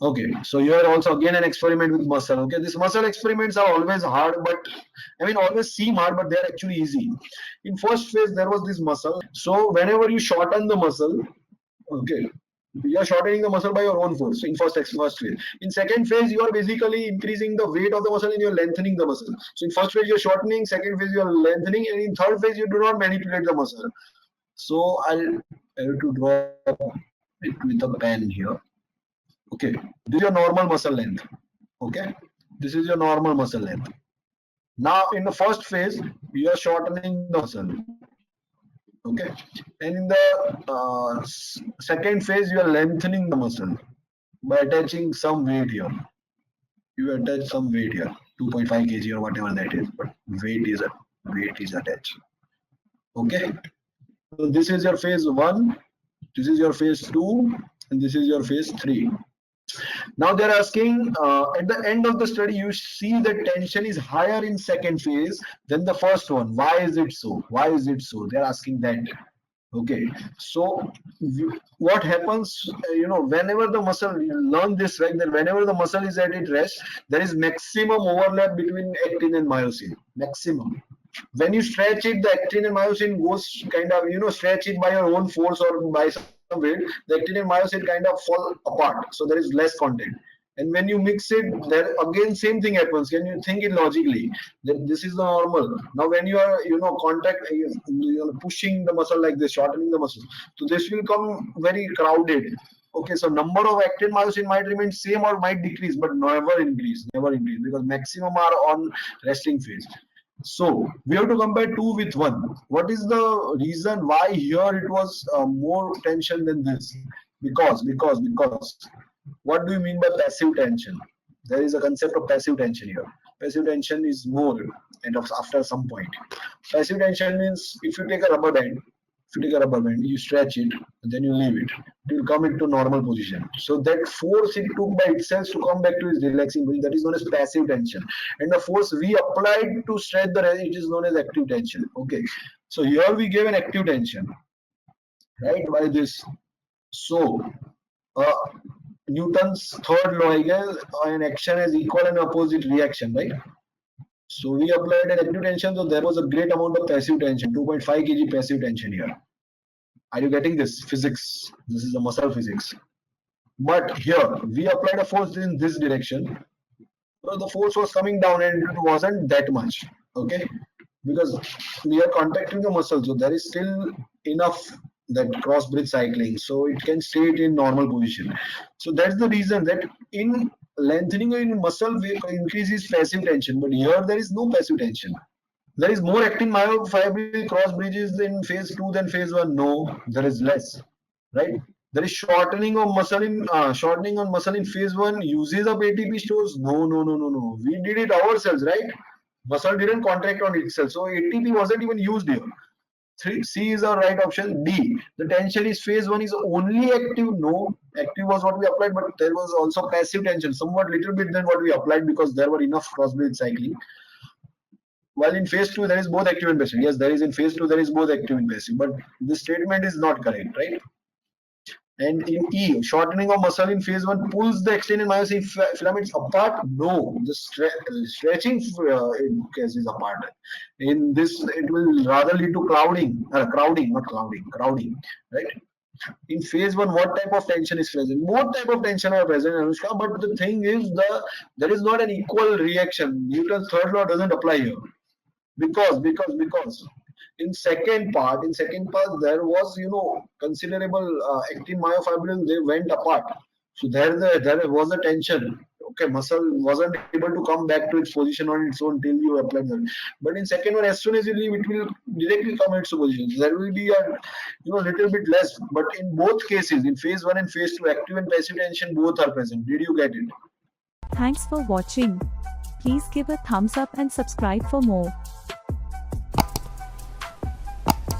Okay, so here also again an experiment with muscle. Okay, these muscle experiments are always hard, but I mean always seem hard, but they're actually easy. In first phase, there was this muscle. So whenever you shorten the muscle, okay, you are shortening the muscle by your own force in first phase. In second phase, you are basically increasing the weight of the muscle and you're lengthening the muscle. So in first phase, you're shortening, second phase, you're lengthening, and in third phase, you do not manipulate the muscle. So I have to draw it with a pen here. Okay, this is your normal muscle length. Okay, this is your normal muscle length. Now, in the first phase, you are shortening the muscle. Okay, and in the second phase, you are lengthening the muscle by attaching some weight here. You attach some weight here, 2.5 kg or whatever that is, but weight is attached. Okay, so this is your phase 1, this is your phase 2, and this is your phase 3. Now they're asking at the end of the study, you see that tension is higher in second phase than the first one. Why is it so? Why is it so? They're asking that. Okay, so what happens, whenever the muscle, you learn this, right, that whenever the muscle is at its rest, there is maximum overlap between actin and myosin, maximum. When you stretch it, the actin and myosin goes kind of, stretch it by your own force or by some weight, the actin and myosin kind of fall apart. So there is less content. And when you mix it, there again same thing happens. Can you think it logically? That this is the normal. Now when you are, pushing the muscle like this, shortening the muscle, so this will come very crowded. Okay, so number of actin myosin might remain same or might decrease, but never increase, because maximum are on resting phase. So we have to compare 2 with 1. What is the reason why here it was more tension than this? Because what do you mean by passive tension? There is a concept of passive tension here. Passive tension is more and after some point. Passive tension means if you take a rubber band, you stretch it, and then you leave it. It will come into normal position. So that force it took by itself to come back to its relaxing position, that is known as passive tension. And the force we applied to stretch the rest, it is known as active tension. Okay. So here we gave an active tension, right? By this. So Newton's third law, I guess, an action has equal and opposite reaction, right? So we applied an active tension, so there was a great amount of passive tension, 2.5 kg passive tension here. Are you getting this? Physics. This is the muscle physics. But here, we applied a force in this direction. So the force was coming down and it wasn't that much. Okay? Because we are contracting the muscle, so there is still enough that cross bridge cycling, so it can stay in normal position. So that's the reason that in lengthening in muscle we increases passive tension, but here there is no passive tension. There is more actin myofibril cross bridges in phase 2 than phase 1. No, there is less, right? There is shortening of muscle in phase 1. Uses of ATP stores. No. We did it ourselves, right? Muscle didn't contract on itself, so ATP wasn't even used here. C is our right option. D. The tension is phase 1 is only active. No, active was what we applied, but there was also passive tension, somewhat little bit than what we applied because there were enough cross bridge cycling. While in phase 2 there is both active and passive. Yes, there is in phase 2 there is both active and passive, but this statement is not correct, right? And in E, shortening of muscle in phase 1 pulls the extended myosin filaments apart. No, the stretching case is apart. In this, it will rather lead to crowding, right? In phase 1, what type of tension is present? Both type of tension are present, Anushka, but the thing is, there is not an equal reaction. Newton's third law doesn't apply here. Because in second part there was considerable actin myofibril, they went apart, so there was a tension. Okay, muscle wasn't able to come back to its position on its own till you apply that. But in second one, as soon as you leave, it will directly come into position. So there will be a little bit less, but in both cases, in phase 1 and phase 2, active and passive tension both are present. Did you get it? Thanks for watching. Please give a thumbs up and subscribe for more.